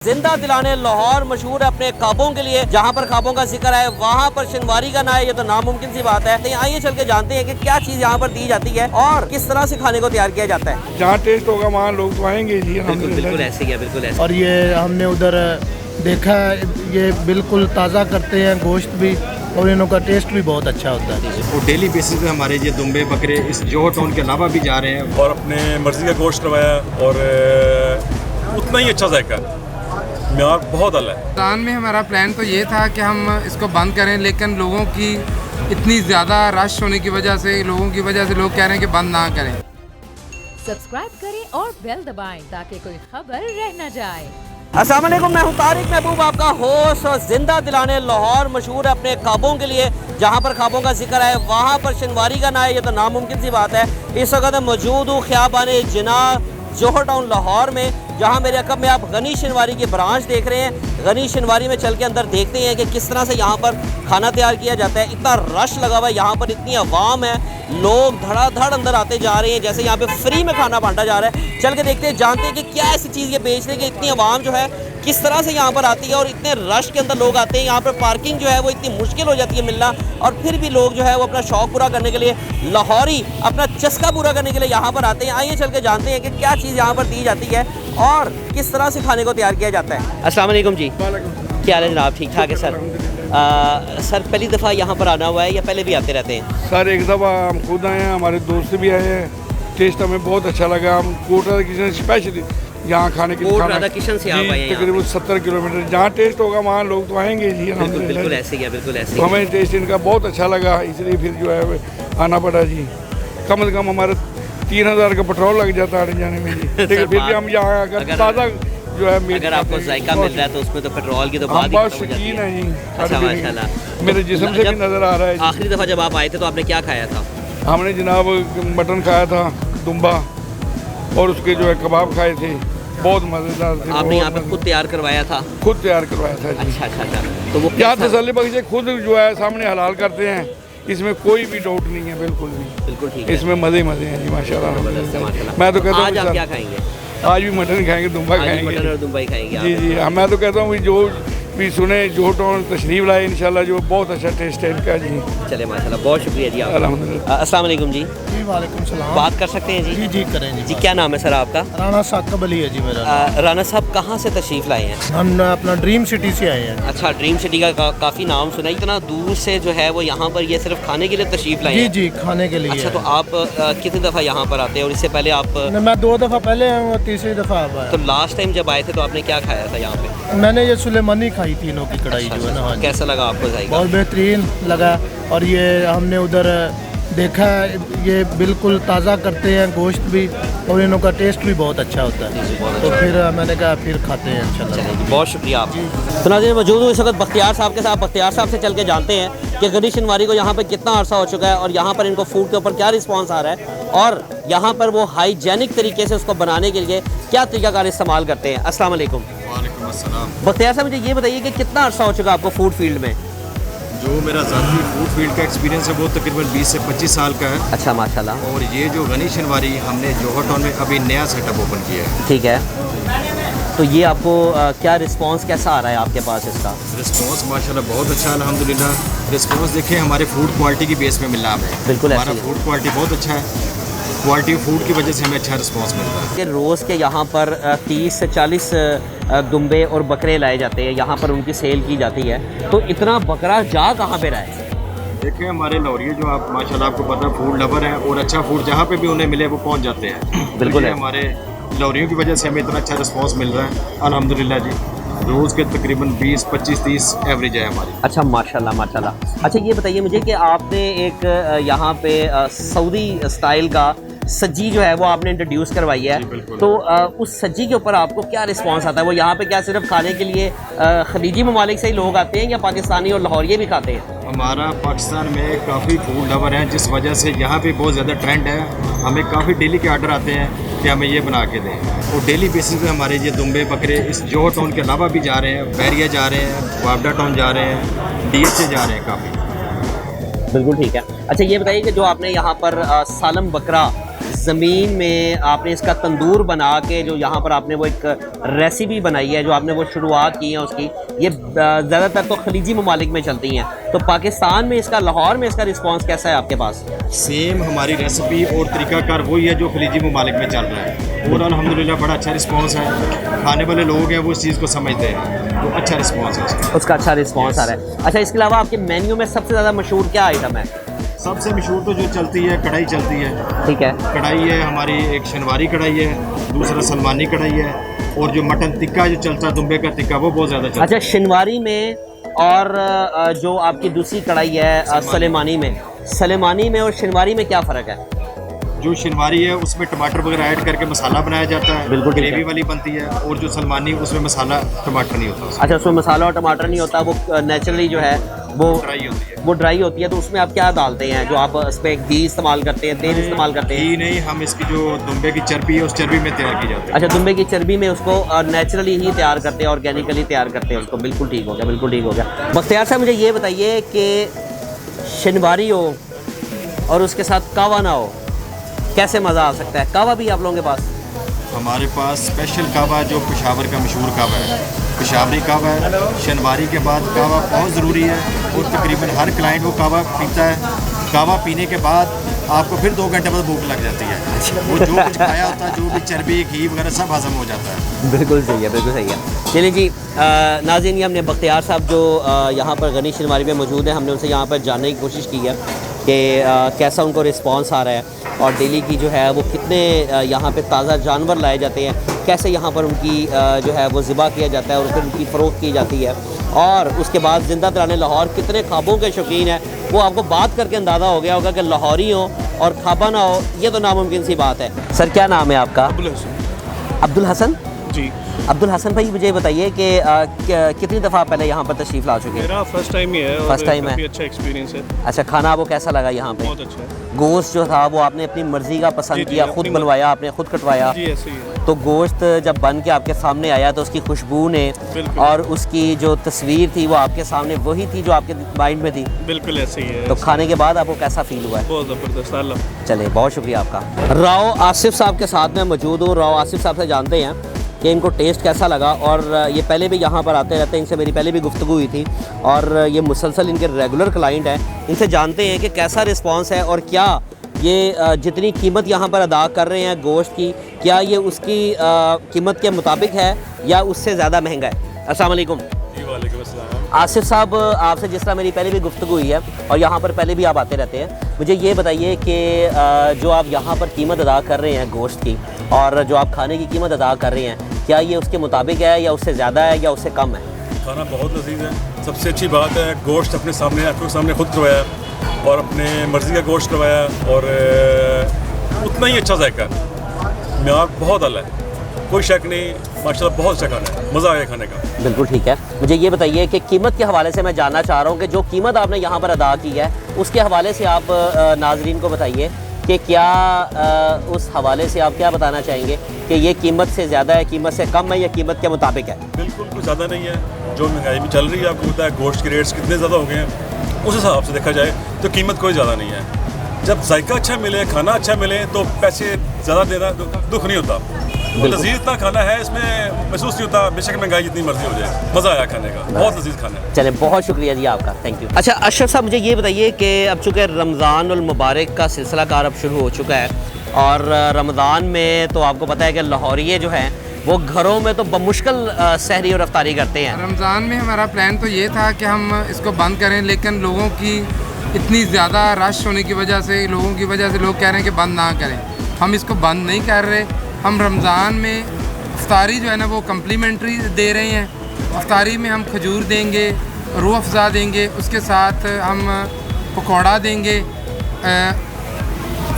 जिंदा दिलाने लाहौर मशहूर है अपने ख्वाबों के लिए। जहाँ पर ख्वाबों का जिक्र है वहाँ पर शनवारी का ना है, ये तो नामुमकिन सी बात है। तो आइए चल के जानते हैं कि क्या चीज़ यहाँ पर दी जाती है और किस तरह से खाने को तैयार किया जाता है। जहाँ टेस्ट होगा वहाँ लोग तो आएंगे जी। बिल्कुल ऐसे ही है, बिल्कुल ऐसे। और ये हमने उधर देखा है, ये बिल्कुल ताज़ा करते हैं गोश्त भी, और इनका टेस्ट भी बहुत अच्छा होता है। वो डेली बेसिस पे हमारे ये दुम्बे बकरे इस जोहर टाउन के अलावा भी जा रहे हैं और अपने मर्ज़ी का गोश्त करवाया और उतना ही अच्छा जायका मेरा बहुत अला है। रमज़ान में हमारा प्लान तो ये था कि हम इसको बंद करें, लेकिन लोगों की इतनी ज़्यादा रश होने की वजह से लोग कह रहे हैं कि बंद ना करें। सब्सक्राइब करें और बेल दबाएं ताकि कोई खबर रह न जाए। अस्सलाम वालेकुम, मैं हूं तारिक महबूब, आपका होस्ट। और जिंदा दिलाने लाहौर मशहूर है अपने ख्वाबों के लिए। जहां पर ख्वाबों का जिक्र है वहां पर शनवारी का ना है, ये तो नामुमकिन सी बात है। इस वक्त मैं मौजूद हूँ ख़ियाबान जिना जोहर टाउन लाहौर में, जहां मेरे अकब में आप गनी शनवारी की ब्रांच देख रहे हैं। गनी शनवारी में चल के अंदर देखते हैं कि किस तरह से यहाँ पर खाना तैयार किया जाता है। इतना रश लगा हुआ है यहाँ पर, इतनी आवाम है, लोग धड़ाधड़ अंदर आते जा रहे हैं, जैसे यहाँ पे फ्री में खाना बांटा जा रहा है। चल के देखते हैं, जानते हैं कि क्या ऐसी चीज़ ये बेच रहे हैं कि इतनी आवाम जो है किस तरह से यहाँ पर आती है और इतने रश के अंदर लोग आते हैं। यहाँ पर पार्किंग जो है वो इतनी मुश्किल हो जाती है मिलना, और फिर भी लोग जो है वो अपना शौक़ पूरा करने के लिए, लाहौरी अपना चस्का पूरा करने के लिए यहाँ पर आते हैं। आइए चल के जानते हैं कि क्या चीज़ यहाँ पर दी जाती है और किस तरह से खाने को तैयार किया जाता है। अस्सलाम वालेकुम जी, क्या हाल है जनाब? ठीक ठाक है सर। सर पहली दफ़ा यहाँ पर आना हुआ है या पहले भी आते रहते हैं? सर एक दफ़ा हम खुद आए हैं, हमारे दोस्त भी आए हैं, टेस्ट हमें बहुत अच्छा लगा। हम कोट राधा किचन स्पेशली यहाँ खाने के लिए राधा किचन से आप आए हैं? तकरीबन 70 किलोमीटर। जहाँ टेस्ट होगा वहाँ लोग तो आएंगे जी। बिल्कुल ऐसे ही है, बिल्कुल ऐसे ही। तो हमें टेस्ट इनका बहुत अच्छा लगा, इसलिए फिर जो है आना पड़ा जी। कम से कम हमारा 3000 का पेट्रोल लग जाता आने जाने में जी, लेकिन फिर भी हम यहाँ आकर ताज़ा जो है अगर आपको जायका मिल रहा है तो उसमें तो पेट्रोल की तो बात ही बहुत खत्म हो जाती शौकीन है जी। अच्छा माशाल्लाह। मेरे जिस्म से भी नज़र आ रहा है। आखिरी दफ़ा जब आप आए थे तो आपने क्या खाया था? हमने जनाब मटन खाया था, दुम्बा, और उसके जो है कबाब खाए थे, बहुत मज़ेदार थे। आपने यहाँ पे खुद तैयार करवाया था? खुद तैयार करवाया था जी। अच्छा अच्छा अच्छा। तो वो यहाँ तसल्ली बख्श है, खुद जो है सामने हलाल करते हैं, इसमें कोई भी डाउट नहीं है, बिल्कुल भी। बिल्कुल ठीक है, इसमें मज़े हैं जी माशाल्लाह। मैं तो कहता हूँ आज आप क्या खाएंगे? आज भी मटन खाएंगे, दुम्बा खाएंगे। मटन और दुबई खाएंगे जी जी। मैं तो कहता हूँ जो भी सुने जोहर टाउन तशरीफ लाए, इंशाल्लाह जो बहुत अच्छा टेस्ट है इनका जी। चले माशाल्लाह, बहुत शुक्रिया जी आपका। अल्हम्दुलिल्लाह। अस्सलाम वालेकुम जी। जी वालेकुम सलाम। बात कर सकते हैं जी? जी जी करें जी। क्या नाम है सर आपका? राना साकब अली है जी मेरा नाम। राना साहब कहाँ से तशरीफ़ लाए हैं? हम अपना ड्रीम सिटी से आए हैं। अच्छा, ड्रीम सिटी का काफ़ी नाम सुना है। इतना दूर से जो है वो यहाँ पर ये सिर्फ खाने के लिए तशरीफ़ लाए जी हैं? जी खाने के लिए। अच्छा, तो आप कितनी दफ़ा यहाँ पर आते हैं और इससे पहले आप? मैं 2 दफ़ा पहले आया हूँ, तीसरी दफ़ा अब आया। तो लास्ट टाइम जब आए थे तो आपने क्या खाया था यहाँ पे? मैंने ये सुलेमानी खाई थी, इनों की कढ़ाई जो है ना। हाँ जी, कैसा लगा आपको जायका? बहुत बेहतरीन लगा। और ये हमने उधर देखा है, ये बिल्कुल ताज़ा करते हैं गोश्त भी, और इनका टेस्ट भी बहुत अच्छा होता है। तो फिर मैंने कहा फिर खाते हैं इंशाल्लाह। बहुत शुक्रिया आप। तो नाज़रीन, मौजूद हूँ इस वक्त बख्तियार साहब के साथ। बख्तियार साहब से चल के जानते हैं कि गनी शनवारी को यहाँ पे कितना अरसा हो चुका है और यहाँ पर इनको फूड के ऊपर क्या रिस्पांस आ रहा है, और यहाँ पर वो हाइजेनिक तरीके से उसको बनाने के लिए क्या तरीकाकार इस्तेमाल करते हैं। अस्सलाम वालेकुम। वालेकुम अस्सलाम। बख्तियार साहब, मुझे ये बताइए कि कितना अरसा हो चुका है आपको फूड फील्ड में? जो मेरा ज़ाती फूड फील्ड का एक्सपीरियंस है वो तकरीबन 20 से 25 साल का है। अच्छा माशाल्लाह। और ये जो गनी शनवारी हमने जोहर टाउन में अभी नया सेटअप ओपन किया है। ठीक है, तो ये आपको क्या रिस्पांस कैसा आ रहा है आपके पास इसका? रिस्पांस माशाल्लाह बहुत अच्छा है, अल्हम्दुलिल्लाह। रिस्पांस देखिए हमारे फूड क्वालिटी की बेस पे मिल रहा है। बिल्कुल हमारा ऐसे ही है। फूड क्वालिटी बहुत अच्छा है, क्वालिटी फूड की वजह से हमें अच्छा रिस्पांस मिलता है। कि रोज़ के यहाँ पर 30 से 40 दुम्बे और बकरे लाए जाते हैं, यहाँ पर उनकी सेल की जाती है। तो इतना बकरा जा कहाँ पे रहा है? देखिए हमारे लौरिये जो आप माशाल्लाह आपको पता है फूड लवर हैं, और अच्छा फूड जहाँ पे भी उन्हें मिले वो पहुँच जाते हैं। बिल्कुल तो ये है। हमारे लौरियों की वजह से हमें इतना अच्छा रिस्पांस मिल रहा है, अल्हम्दुलिल्लाह जी। रोज़ के तकरीबन 20, 25, 30 एवरेज है हमारी। अच्छा माशाल्लाह माशाल्लाह। अच्छा ये बताइए मुझे कि आपने एक यहाँ पे सऊदी स्टाइल का सज्जी जो है वो आपने इंट्रोड्यूस करवाई है, तो उस सज्जी के ऊपर आपको क्या रिस्पांस आता है? वो यहाँ पे क्या सिर्फ खाने के लिए खलीजी ममालिक से ही लोग आते हैं या पाकिस्तानी और लाहौरिये भी खाते हैं? हमारा पाकिस्तान में काफ़ी फूड लवर हैं, जिस वजह से यहाँ पे बहुत ज़्यादा ट्रेंड है। हमें काफ़ी डेली के आर्डर आते हैं कि हमें ये बना के दें, और डेली बेसिस पे हमारे ये दुम्बे बकरे इस जोहर टाउन के अलावा भी जा रहे हैं, बैरिया जा रहे हैं, वापडा टाउन जा रहे हैं, DH से जा रहे हैं काफ़ी। बिल्कुल ठीक है। अच्छा ये बताइए कि जो आपने यहाँ पर सालम बकरा ज़मीन में आपने इसका तंदूर बना के जो यहाँ पर आपने वो एक रेसिपी बनाई है, जो आपने वो शुरुआत की है उसकी, ये ज़्यादातर तो खलीजी ममालिक में चलती हैं। तो पाकिस्तान में इसका, लाहौर में इसका रिस्पांस कैसा है आपके पास? सेम हमारी रेसिपी और तरीकाकार वही है जो खलीजी ममालिक में चल रहा है और अल्हम्दुलिल्लाह बड़ा अच्छा रिस्पांस है। खाने वाले लोग हैं वो इस चीज़ को समझते हैं, तो अच्छा रिस्पांस है उसका अच्छा रिस्पांस आ रहा है। अच्छा, इसके अलावा आपके मेन्यू में सबसे ज़्यादा मशहूर क्या आइटम है? सबसे मशहूर तो जो चलती है कढ़ाई चलती है। ठीक है, कढ़ाई है हमारी, एक शनवारी कढ़ाई है, दूसरा सलमानी कढ़ाई है, और जो मटन टिक्का जो चलता है दुम्बे का टिक्का वो बहुत ज़्यादा चलता है। अच्छा, शनवारी में और जो आपकी दूसरी कढ़ाई है सलेमानी में और शनवारी में क्या फ़र्क है? जो शनवारी है उसमें टमाटर वगैरह ऐड करके मसाला बनाया जाता है, बिल्कुल ठीक है। ग्रेवी वाली बनती है, और जो सलमानी उसमें मसाला टमाटर नहीं होता, अच्छा, उसमें मसाला और टमाटर नहीं होता, वो नेचुरली जो है वो ड्राई होती है। तो उसमें आप क्या डालते हैं? जो आप उस पर घी इस्तेमाल करते हैं, तेल इस्तेमाल करते हैं? घी नहीं, हम इसकी जो दुम्बे की चर्बी है उस चर्बी में तैयार की जाती है। अच्छा, दुम्बे की चर्बी में उसको नेचुरली ही तैयार करते हैं, ऑर्गेनिकली तैयार करते हैं उसको। बिल्कुल ठीक हो गया, बिल्कुल ठीक हो गया। बख्तियार साहब, मुझे ये बताइए कि शनवारी हो और उसके साथ कावा ना हो, कैसे मज़ा आ सकता है? कावा भी आप लोगों के पास? हमारे पास स्पेशल कावा जो पेशावर का मशहूर कावा है, पेशावरी कावा है। शनवारी के बाद कावा बहुत ज़रूरी है और तकरीबन हर क्लाइंट वो कावा पीता है। कावा पीने के बाद आपको फिर 2 घंटे बाद भूख लग जाती है। वो जो कुछ खाया होता है, जो भी चर्बी घी वगैरह सब हज़म हो जाता है। बिल्कुल सही है, बिल्कुल सही है। चलिए जी, नाज़रीन, ये हमने बख्तियार साहब जो यहाँ पर गनी शनवारी में मौजूद है, हमने उनसे यहाँ पर जानने की कोशिश की है कि कैसा उनको रिस्पांस आ रहा है और डेली की जो है वो कितने यहाँ पे ताज़ा जानवर लाए जाते हैं, कैसे यहाँ पर उनकी जो है वो ज़िबा किया जाता है और फिर उनकी फ़रोख्त की जाती है, और उसके बाद ज़िंदा दिलाने लाहौर कितने ख्वाबों के शौकीन है, वो आपको बात करके अंदाज़ा हो गया होगा कि लाहौरी हो और ख्वाबा ना हो, ये तो नामुमकिन सी बात है। सर, क्या नाम है आपका? अब्दुल हसन जी। अब्दुल हसन भाई, मुझे बताइए कि कितनी दफ़ा पहले यहाँ पर तशरीफ़ ला चुके हैं? मेरा फर्स्ट टाइम ही है और फर्स्ट टाइम है। काफ़ी अच्छा एक्सपीरियंस है। अच्छा, खाना आपको कैसा लगा यहाँ पे? बहुत अच्छा है। गोश्त जो था वो आपने अपनी मर्ज़ी का पसंद जी, किया, खुद बनवाया आपने, खुद कटवाया? जी, ऐसे ही है। तो गोश्त जब बन के आपके सामने आया तो उसकी खुशबू ने बिल्कुल। और उसकी जो तस्वीर थी वो आपके सामने वही थी जो आपके माइंड में थी? बिल्कुल ऐसे ही है। तो खाने के बाद आपको कैसा फील हुआ है? बहुत ज़बरदस्त। अल्लाह। चले, बहुत शुक्रिया आपका। राव आसिफ साहब के साथ में मौजूद हूँ। राव आसिफ साहब से जानते हैं कि इनको टेस्ट कैसा लगा, और ये पहले भी यहाँ पर आते रहते हैं, इनसे मेरी पहले भी गुफ्तगू हुई थी और ये मुसलसल इनके रेगुलर क्लाइंट हैं। इनसे जानते हैं कि कैसा रिस्पांस है और क्या ये जितनी कीमत यहाँ पर अदा कर रहे हैं गोश्त की, क्या ये उसकी कीमत के मुताबिक है या उससे ज़्यादा महंगा है। अस्सलाम वालेकुम। आसिफ साहब, आपसे जिस तरह मेरी पहले भी गुफ्तगू हुई है और यहाँ पर पहले भी आप आते रहते हैं, मुझे ये बताइए कि जो आप यहाँ पर कीमत अदा कर रहे हैं गोश्त की और जो आप खाने की कीमत अदा कर रहे हैं, क्या ये उसके मुताबिक है या उससे ज़्यादा है या उससे कम है? खाना बहुत लजीज है। सबसे अच्छी बात है गोश्त अपने सामने, आपके सामने खुद करवाया और अपने मर्ज़ी का गोश्त करवाया और उतना ही अच्छा जायका है। म्यार बहुत अला है, कोई शक नहीं। माशाल्लाह बहुत अच्छा खाना है, मज़ा आ गया खाने का। बिल्कुल ठीक है। मुझे ये बताइए कि कीमत के हवाले से मैं जानना चाह रहा हूँ कि जो कीमत आपने यहाँ पर अदा की है उसके हवाले से आप नाजरीन को बताइए कि क्या उस हवाले से आप क्या बताना चाहेंगे कि ये कीमत से ज़्यादा है, कीमत से कम है या कीमत के मुताबिक है? बिल्कुल कुछ ज़्यादा नहीं है। जो महंगाई भी चल रही है, आपको पता है गोश्त के रेट्स कितने ज़्यादा हो गए हैं, उस हिसाब से देखा जाए तो कीमत कोई ज़्यादा नहीं है। जब जायका अच्छा मिले, खाना अच्छा मिले तो पैसे ज़्यादा देना दुख नहीं होता। लजीज इतना खाना है, इसमें महसूस नहीं होता बेशक महंगाई जितनी मर्जी हो जाए, मज़ा आया खाने का, बहुत लजीज खाना है। चले, बहुत शुक्रिया जी आपका, थैंक यू। अच्छा अशरफ साहब, मुझे ये बताइए कि अब चूँकि रमज़ानुल मुबारक का सिलसिला कार अब शुरू हो चुका है और रमज़ान में तो आपको पता है कि लाहौरिये जो हैं वो घरों में तो बमुश्किल सहरी और अफ्तारी करते हैं। रमज़ान में हमारा प्लान तो ये था कि हम इसको बंद करें, लेकिन लोगों की इतनी ज़्यादा रश होने की वजह से, लोगों की वजह से लोग कह रहे हैं कि बंद ना करें। हम इसको बंद नहीं कर रहे। हम रमज़ान में अफ्तारी जो है ना वो कम्प्लीमेंट्री दे रहे हैं। अफ्तारी में हम खजूर देंगे, रूह अफ़ज़ा देंगे, उसके साथ हम पकौड़ा देंगे,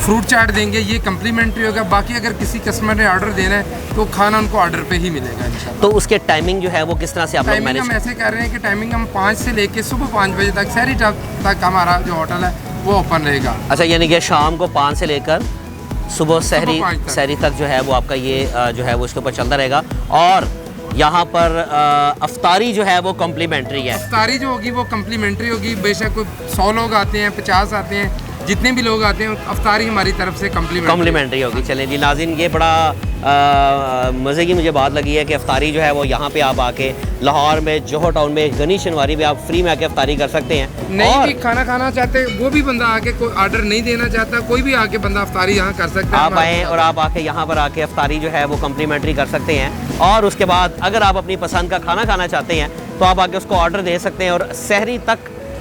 फ्रूट चाट देंगे, ये कम्प्लीमेंट्री होगा। बाकी अगर किसी कस्टमर ने ऑर्डर देना है तो खाना उनको ऑर्डर पे ही मिलेगा इंशाल्लाह। तो उसके टाइमिंग जो है वो किस तरह से आप लोग टाइमिंग हम मैनेज? ऐसे कर रहे हैं कि टाइमिंग हम 5 से लेके सुबह 5 बजे तक सहरी तक हमारा जो होटल है वो ओपन रहेगा। अच्छा, यानी कि शाम को 5 से लेकर सुबह पाँच सहरी तक जो है वो आपका ये जो है वो इसके ऊपर चलता रहेगा। और यहाँ पर अफ्तारी जो है वो कम्प्लीमेंट्री है। अफ्तारी जो होगी वो कम्प्लीमेंट्री होगी। बेशक कोई 100 लोग आते हैं, 50 आते हैं, जितने भी लोग आते हैं अफ्तारी हमारी तरफ से कॉम्प्लीमेंट्री होगी। चलें जी नाज़रीन, ये बड़ा मज़े की मुझे बात लगी है कि अफ्तारी जो है वो यहाँ पे आप आके लाहौर में जोहर टाउन में गनी शनवारी में आप फ्री में आके अफ्तारी कर सकते हैं। नहीं और भी खाना खाना चाहते वो भी बंदा आके कोई ऑर्डर नहीं देना चाहता, कोई भी आके बंदा अफ्तारी यहाँ कर सकता है। आप आएँ और आप आके यहाँ पर आके अफ्तारी जो है वो कम्प्लीमेंट्री कर सकते हैं। और उसके बाद अगर आप अपनी पसंद का खाना खाना चाहते हैं तो आप आके उसको ऑर्डर दे सकते हैं, और सहरी तक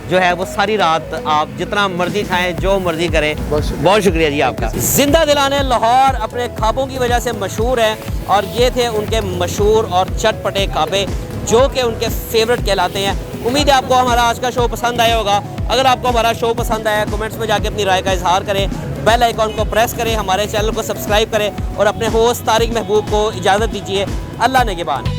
जो है वो सारी रात आप जितना मर्जी खाएं, जो मर्जी करें। बहुत शुक्रिया जी आपका। जिंदा दिलाने लाहौर अपने ख्वाबों की वजह से मशहूर है, और ये थे उनके मशहूर और चटपटे काबे जो कि उनके फेवरेट कहलाते हैं। उम्मीद है आपको हमारा आज का शो पसंद आया होगा। अगर आपको हमारा शो पसंद आया, कमेंट्स में जाके अपनी राय का इजहार करें, बेल आइकॉन को प्रेस करें, हमारे चैनल को सब्सक्राइब करें और अपने होस्ट तारिक महबूब को इजाज़त दीजिए। अल्लाह नेगेबान।